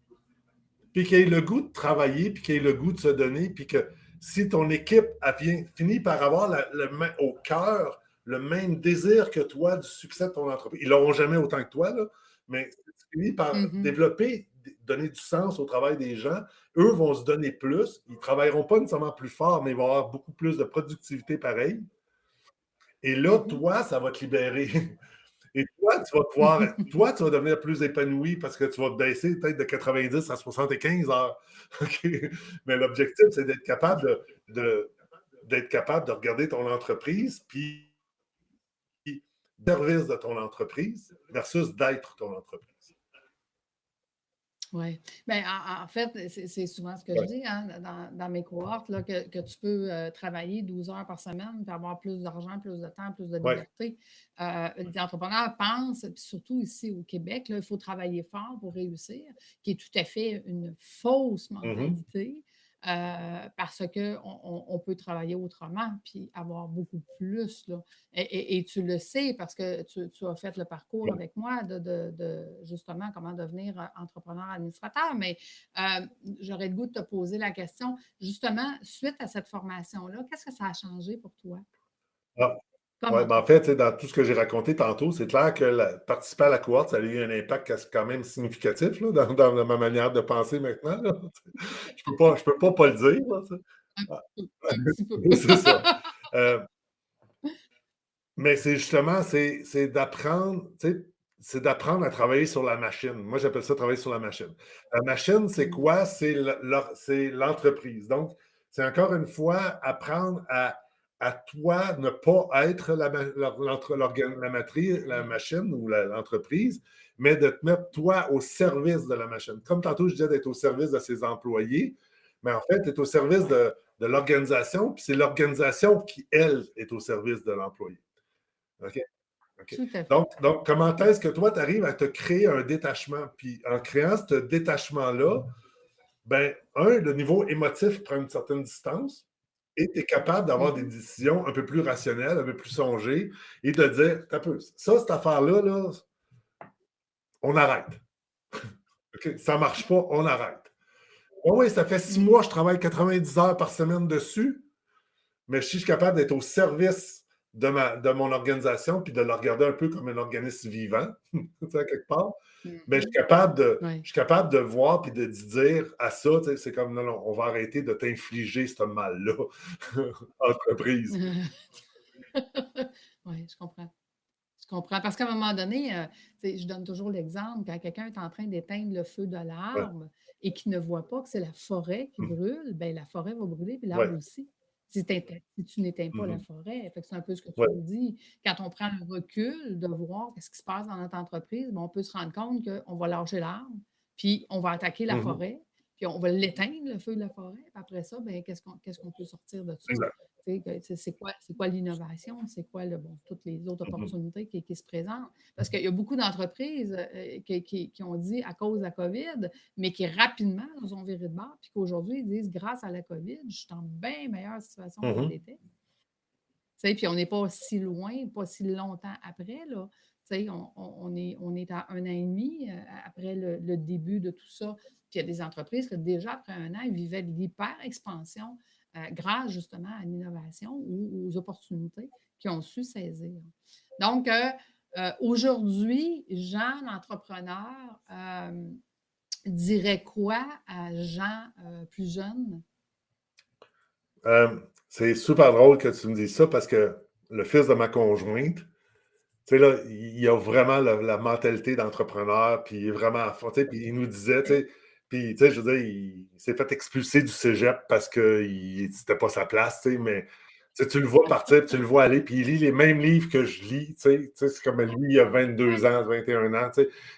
puis qu'ils aient le goût de travailler, puis qu'ils aient le goût de se donner, puis que si ton équipe finit par avoir au cœur le même désir que toi du succès de ton entreprise, ils l'auront jamais autant que toi, là, mais si tu finis par Mhm. développer, donner du sens au travail des gens, eux vont se donner plus, ils ne travailleront pas nécessairement plus fort, mais ils vont avoir beaucoup plus de productivité pareil. Et là, Mhm. toi, ça va te libérer. Et toi, tu vas devenir plus épanoui parce que tu vas te baisser peut-être de 90 à 75 heures. OK? Mais l'objectif, c'est d'être capable d'être capable de regarder ton entreprise, puis service de ton entreprise versus d'être ton entreprise. Oui. Ben, en fait, c'est souvent ce que je Ouais. dis hein, dans mes cohortes, là, que tu peux travailler 12 heures par semaine puis avoir plus d'argent, plus de temps, plus de Ouais. liberté. Les entrepreneurs pensent, puis surtout ici au Québec, là, il faut travailler fort pour réussir, qui est tout à fait une fausse Mhm. mentalité. Parce qu'on peut travailler autrement puis avoir beaucoup plus. Là. Et tu le sais parce que tu as fait le parcours Ouais. avec moi justement comment devenir entrepreneur administrateur. Mais j'aurais le goût de te poser la question, justement, suite à cette formation-là, qu'est-ce que ça a changé pour toi Ah, comme ouais, ben en fait, entrepreneur? dans tout ce que j'ai raconté tantôt, c'est clair que participer à la cohorte, ça a eu un impact quand même significatif là, dans ma manière de penser maintenant. Là. Je peux pas le dire. Là, Ah, Un petit peu. c'est ça. Euh, mais c'est justement, c'est d'apprendre, c'est d'apprendre à travailler sur la machine. Moi, j'appelle ça travailler sur la machine. La machine, c'est Mm. quoi? C'est l'entreprise. Donc, c'est encore une fois apprendre à toi ne pas être la machine ou l'entreprise, mais de te mettre toi au service de la machine. Comme tantôt, je disais d'être au service de ses employés, mais en fait, tu es au service de l'organisation, puis c'est l'organisation qui, elle, est au service de l'employé. OK? OK. Tout à fait. Donc, comment est-ce que toi, tu arrives à te créer un détachement? Puis en créant ce détachement-là, ben, le niveau émotif prend une certaine distance et tu es capable d'avoir des Mhm. décisions un peu plus rationnelles, un peu plus songées et de dire, un peu, ça, cette affaire-là, là, on arrête. OK? Ça ne marche pas, on arrête. Oui, oui, ça fait 6 mois, je Mhm. travaille 90 heures par semaine dessus. Mais si je suis capable d'être au service de mon organisation puis de la regarder un peu comme un organisme vivant, quelque part, mais Mhm. Oui. je suis capable de voir puis de dire à ça, c'est comme non, non, on va arrêter de t'infliger ce mal-là, entreprise. Oui, je comprends. Je comprends. Parce qu'à un moment donné, je donne toujours l'exemple, quand quelqu'un est en train d'éteindre le feu de Ouais. l'arbre et qui ne voit pas que c'est la forêt qui brûle, bien, la forêt va brûler, puis l'arbre Ouais. aussi. Si tu n'éteins pas la Mhm. forêt. Fait que c'est un peu ce que tu Ouais. nous dis. Quand on prend le recul de voir ce qui se passe dans notre entreprise, ben, on peut se rendre compte qu'on va lâcher l'arbre, puis on va attaquer la Mhm. forêt, puis on va l'éteindre, le feu de la forêt. Puis après ça, ben, qu'est-ce qu'on peut sortir de ça? Exact. C'est quoi l'innovation? C'est quoi toutes les autres Mhm. opportunités qui se présentent? Parce qu'il y a beaucoup d'entreprises qui ont dit à cause de la COVID, mais qui rapidement nous ont viré de bord, puis qu'aujourd'hui, ils disent grâce à la COVID, je suis en bien meilleure situation que je Mhm. l'étais. Puis on n'est pas si loin, pas si longtemps après. Là. On est à 1 an et demi après le début de tout ça. Puis il y a des entreprises que déjà après 1 an, ils vivaient l'hyper-expansion grâce justement à l'innovation ou aux opportunités qu'ils ont su saisir. Donc, aujourd'hui, Jean, l'entrepreneur, dirait quoi à Jean plus jeune? Euh, c'est super drôle que tu me dises ça parce que le fils de ma conjointe, là, il a vraiment la mentalité d'entrepreneur, puis il est vraiment à fond, puis il nous disait, puis, je veux dire, il s'est fait expulser du cégep parce que c'était pas sa place, mais tu le vois partir, puis tu le vois aller, puis il lit les mêmes livres que je lis, c'est comme lui, il a 22 ans, 21 ans,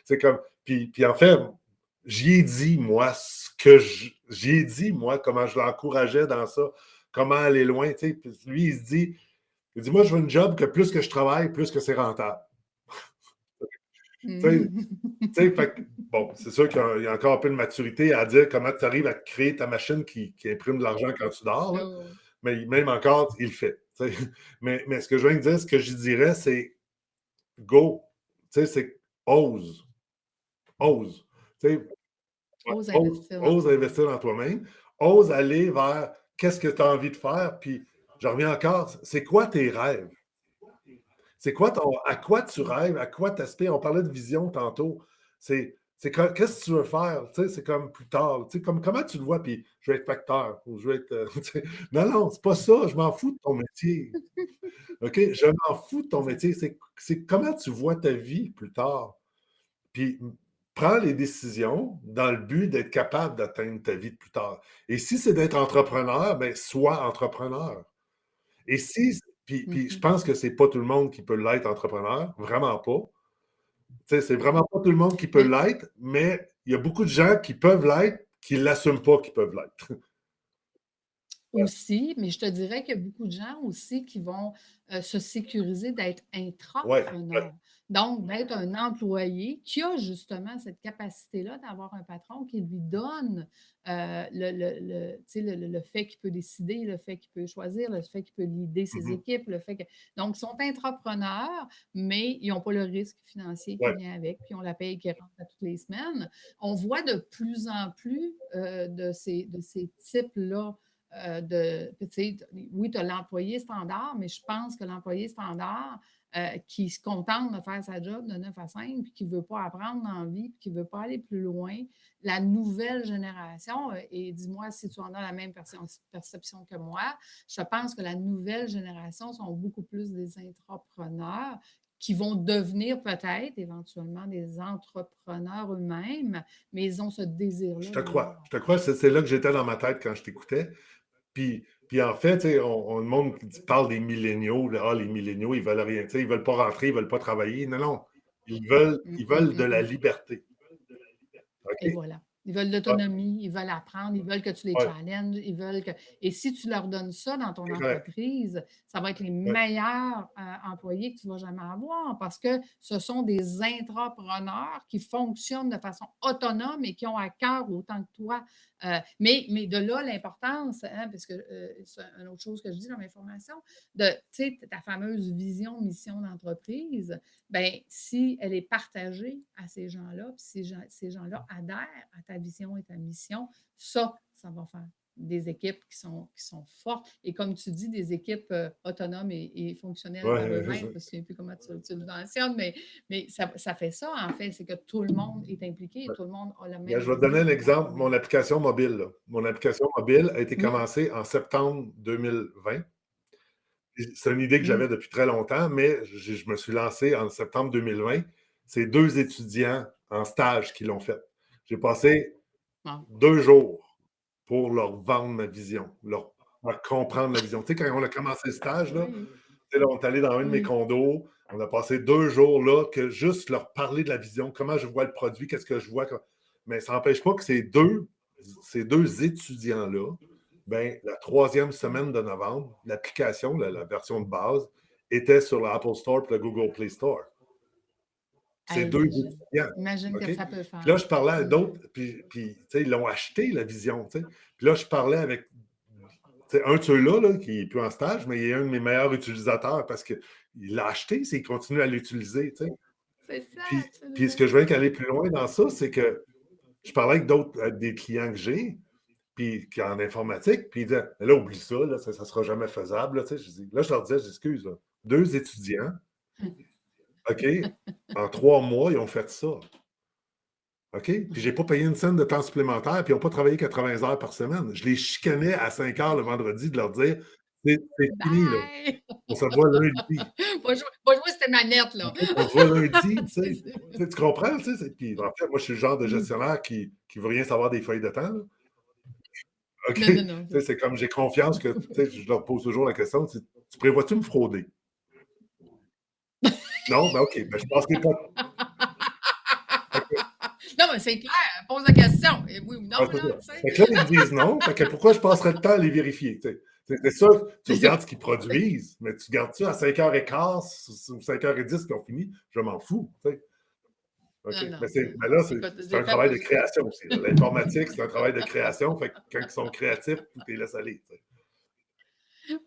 c'est comme, puis en fait, j'y ai dit, moi, j'y ai dit, moi, comment je l'encourageais dans ça, comment aller loin, puis lui, il se dit, moi, je veux une job que plus que je travaille, plus que c'est rentable. Tu Mhm. sais, fait bon, c'est sûr qu'il y a encore un peu de maturité à dire comment tu arrives à créer ta machine qui imprime de l'argent quand tu dors, là. Oh, Mais même encore, il le fait. Mais ce que je viens de dire, ce que je dirais, c'est go. C'est ose. Ose. Ouais, ose investir dans ose toi-même. investir dans toi-même. Ose aller vers qu'est-ce que tu as envie de faire. Puis, je reviens encore, c'est quoi tes rêves? C'est quoi à quoi tu rêves? À quoi tu aspires? On parlait de vision tantôt. Qu'est-ce que tu veux faire? C'est comme plus tard. Comment tu le vois? Puis, je vais être facteur. Ou je vais être. Non, non, c'est pas ça. Je m'en fous de ton métier. OK? Je m'en fous de ton Exact. métier. C'est comment tu vois ta vie plus tard. Puis, prends les décisions dans le but d'être capable d'atteindre ta vie de plus tard. Et si c'est d'être entrepreneur, ben, sois entrepreneur. Et si, puis je Mhm. pense que c'est pas tout le monde qui peut l'être entrepreneur, vraiment pas. C'est vraiment pas tout le monde qui peut Mais l'être, mais il y a beaucoup de gens qui peuvent l'être, qui l'assument pas qu'ils peuvent l'être. Ouais, aussi, mais je te dirais qu'il y a beaucoup de gens aussi qui vont, se sécuriser d'être ouais, intrapreneurs. Donc d'être un employé qui a justement cette capacité-là d'avoir un patron qui lui donne, tu sais, le fait qu'il peut décider, le fait qu'il peut choisir, le fait qu'il peut leader ses mhm, équipes, le fait que donc ils sont intrapreneurs, mais ils n'ont pas le risque financier qui ouais, vient avec, puis ils ont la paye qui rentre à toutes les semaines. On voit de plus en plus, de ces types-là tu sais, oui, tu as l'employé standard, mais je pense que l'employé standard qui se contente de faire sa job de 9 à 5, puis qui ne veut pas apprendre dans la vie, puis qui ne veut pas aller plus loin, la nouvelle génération, et dis-moi si tu en as la même perception que moi, je pense que la nouvelle génération sont beaucoup plus des entrepreneurs qui vont devenir peut-être éventuellement des entrepreneurs eux-mêmes, mais ils ont ce je désir-là te de crois. Je te l'être. crois, c'est là que j'étais dans ma tête quand je t'écoutais. Puis en fait, tu sais, le monde parle des milléniaux, les milléniaux, ils veulent rien, tu sais, ils veulent pas rentrer, ils veulent pas travailler. Non, non. Mm, Ils mm, veulent de mm, la mm. liberté. Et OK? voilà. Ils veulent Ah, l'autonomie, ils veulent apprendre, ils veulent que tu les ouais, challenges, ils veulent que. Et si tu leur donnes ça dans ton c'est correct. entreprise, ça va être les Ouais. meilleurs employés que tu vas jamais avoir parce que ce sont des intrapreneurs qui fonctionnent de façon autonome et qui ont à cœur autant que toi. Mais de là, l'importance, hein, parce que c'est une autre chose que je dis dans mes formations, de ta fameuse vision, mission d'entreprise, ben, si elle est partagée à ces gens-là, puis ces gens-là adhèrent à ta vision et ta mission, ça va faire des équipes qui sont fortes. Et comme tu dis, des équipes autonomes et fonctionnelles par Ouais, c'est eux-mêmes, ça. je ne sais plus comment tu le mentionnes, mais ça fait ça, en fait, c'est que tout le monde est impliqué et tout le monde a la Ben, même je vais te donner vision un et la exemple. Mon même. application mobile, là. Mon application mobile a été Hum, commencée en septembre 2020. C'est une idée que j'avais hum, depuis très longtemps, mais je me suis lancé en septembre 2020. C'est deux étudiants en stage qui l'ont fait. J'ai passé bon. 2 jours pour leur vendre ma vision, leur faire comprendre la vision. Tu sais, quand on a commencé le stage, là, Oui, tu sais, là, on est allé dans un de mes oui. condos, on a passé 2 jours là, que juste leur parler de la vision, comment je vois le produit, qu'est-ce que je vois. Mais ça n'empêche pas que ces deux étudiants-là, ben, la troisième Hum. semaine de novembre, l'application, la version de base, était sur l'Apple Store et le Google Play Store. C'est Hey, deux imagine. étudiants. Imagine OK? que ça peut Puis là, faire. je parlais à Hum, d'autres, puis tu sais, ils l'ont acheté, la vision. Tu sais. Puis là, je parlais avec un de ceux-là, là, qui n'est plus en stage, mais il est un de mes meilleurs utilisateurs parce qu'il l'a acheté, c'est qu'il continue à l'utiliser. Tu sais. c'est ça, Puis ce absolument. que je veux aller plus loin dans ça, c'est que je parlais avec d'autres, des clients que j'ai, puis qui en informatique, puis ils disaient, là, oublie ça, là, ça ne sera jamais faisable. Là, tu sais. Là, je leur disais, j'excuse, là, deux étudiants, OK, en 3 mois, ils ont fait ça. OK? Puis j'ai pas payé une scène de temps supplémentaire, puis ils n'ont pas travaillé 80 heures par semaine. Je les chicanais à 5 heures le vendredi de leur dire, c'est fini, là. Bye! On se voit lundi. Va jouer cette manette, là. OK? On se voit lundi, tu C'est sais. ça. Tu comprends, tu sais? Puis en fait, moi, je suis le genre de Mmh. gestionnaire qui ne veut rien savoir des feuilles de temps, là. OK? Non, non, Tu non, c'est sais, ça. c'est comme j'ai confiance que, tu sais, je leur pose toujours la question, tu prévois-tu me frauder? Non? Ben OK, ben je passerai pas. Non, mais c'est clair, pose la question et oui ou Ouais, non, c'est là, ça. tu sais? Fait que là, ils me disent non. Fait que pourquoi je passerais le temps à les vérifier? Tu sais? C'est ça, tu C'est ça. regardes ce qu'ils produisent, mais tu gardes ça à 5h15 ou 5h10 qu'ils ont fini, je m'en fous. Tu sais. OK. Non, Mais, non, mais là, écoute, c'est j'ai un fait. travail de création aussi, là. L'informatique, c'est un travail de création. Fait que quand ils sont créatifs, tu les laisses aller. Tu sais.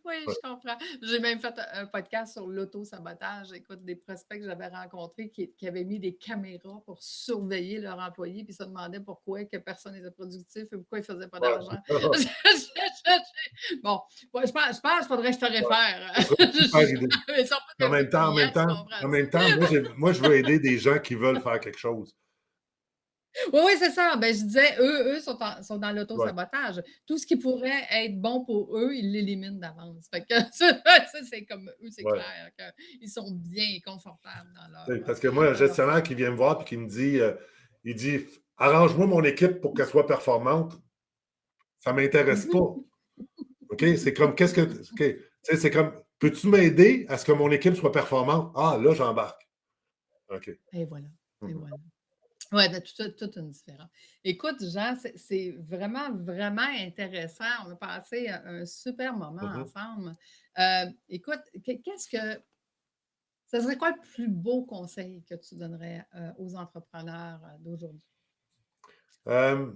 Oui, Ouais. je comprends. J'ai même fait un podcast sur l'auto-sabotage. Écoute, des prospects que j'avais rencontrés qui avaient mis des caméras pour surveiller leurs employés, puis se demandaient pourquoi que personne n'était productif et pourquoi ils ne faisaient pas Ouais. d'argent. Bon, ouais, je pense qu'il faudrait que je te Ouais. réfère. Ce serait une super idée. Ils sont En pas même assez temps, en clients, même tu temps, en comprends-tu? même temps, moi, je veux aider des gens qui veulent faire quelque chose. Oui, oui, c'est ça. Ben, je disais, eux sont dans Ouais, l'auto-sabotage. Tout ce qui pourrait être bon pour eux, ils l'éliminent d'avance. Fait que ça, c'est comme eux, c'est ouais. clair qu'ils sont bien et confortables dans Tu sais, parce que moi, un dans leur gestionnaire qui fonction. vient me voir et qui me dit, il dit, arrange-moi mon équipe pour qu'elle soit performante, ça ne m'intéresse pas. OK? C'est comme, qu'est-ce que. OK. Tu sais, c'est comme, peux-tu m'aider à ce que mon équipe soit performante? Ah, là, j'embarque. OK. Et voilà, et Mhm. voilà. Ouais, de toute une différence. Écoute, Jean, c'est vraiment, vraiment intéressant. On a passé un super moment Mhm. ensemble. Écoute, qu'est-ce que ce serait quoi le plus beau conseil que tu donnerais, aux entrepreneurs, d'aujourd'hui? Euh,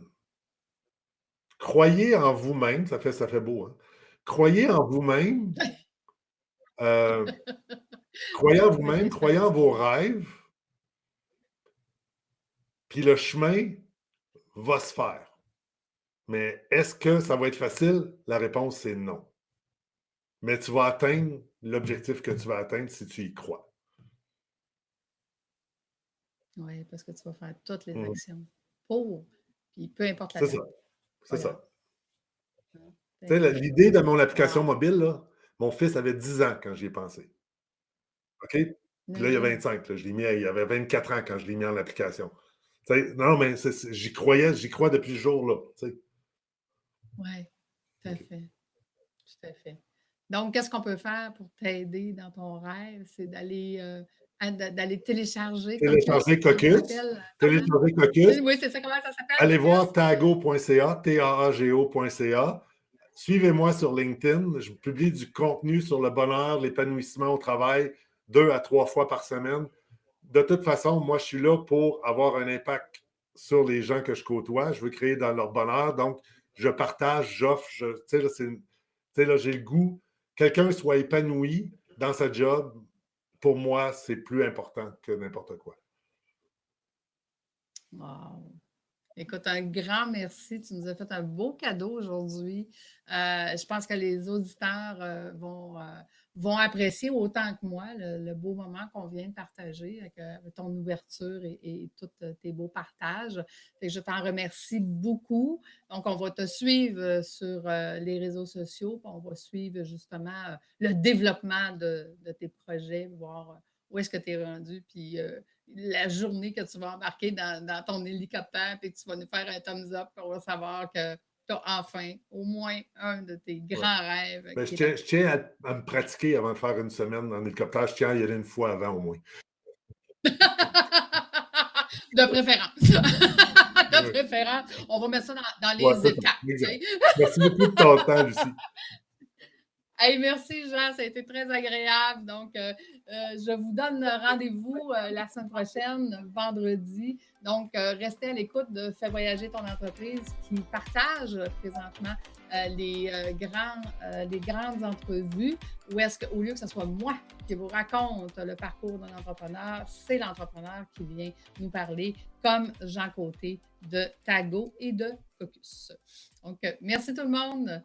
Croyez en vous-même, ça fait beau, hein? Croyez en vous-même, euh, croyez en Belle vous-même, croyez en vos expression. rêves, puis le chemin va se faire. Mais est-ce que ça va être facile? La réponse, c'est non. Mais tu vas atteindre l'objectif que tu vas atteindre si tu y crois. Oui, parce que tu vas faire toutes les Mhm. actions pour, puis peu importe la C'est ça, date, c'est pas grave, ça. hein. Tu sais, Fait que l'idée de mon application wow! mobile, là, mon fils avait 10 ans quand j'y ai pensé. OK? Puis là, il y a Imagine. 25. Là, il avait 24 ans quand je l'ai mis en application. Tu sais, non, mais j'y crois depuis ce jour-là. Tu sais. Oui, tout à OK. fait, tout à fait. Donc qu'est-ce qu'on peut faire pour t'aider dans ton rêve? C'est d'aller, d'aller télécharger Caucus, Télécharger c'est ça que ça Caucus. s'appelle? Comment? Télécharger Caucus. Oui, c'est ça, comment ça s'appelle, Allez voir Caucus? taago.ca, taago.ca. Suivez-moi sur LinkedIn. Je publie du contenu sur le bonheur, l'épanouissement au travail 2 à 3 fois par semaine. De toute façon, moi, je suis là pour avoir un impact sur les gens que je côtoie. Je veux créer dans leur bonheur. Donc, je partage, j'offre. Tu sais, là, là, j'ai le goût. Quelqu'un soit épanoui dans sa job, pour moi, c'est plus important que n'importe quoi. Wow! Écoute, un grand merci. Tu nous as fait un beau cadeau aujourd'hui. Je pense que les auditeurs vont apprécier autant que moi le beau moment qu'on vient de partager avec ton ouverture et tous tes beaux partages. Fait que je t'en remercie beaucoup. Donc, on va te suivre sur les réseaux sociaux, puis on va suivre justement le développement de tes projets, voir où est-ce que tu es rendu, puis la journée que tu vas embarquer dans ton hélicoptère et que tu vas nous faire un thumbs up, puis on va savoir que tu as enfin au moins un de tes Ouais. grands rêves Ben, qui est je accompli. tiens à me pratiquer avant de faire une semaine en hélicoptère. Je tiens à y aller une fois avant au moins. De préférence. De Ouais, préférence. On va mettre ça dans ouais, les c'est ça. étapes, tu Exact. sais. Merci beaucoup de ton temps, Lucie. Hey, merci Jean, ça a été très agréable. Donc, je vous donne rendez-vous la semaine prochaine, vendredi. Donc, restez à l'écoute de Fais voyager ton entreprise qui partage présentement les grandes entrevues où est-ce qu'au lieu que ce soit moi qui vous raconte le parcours d'un entrepreneur, c'est l'entrepreneur qui vient nous parler comme Jean Côté de Tago et de Caucus. Donc, merci tout le monde.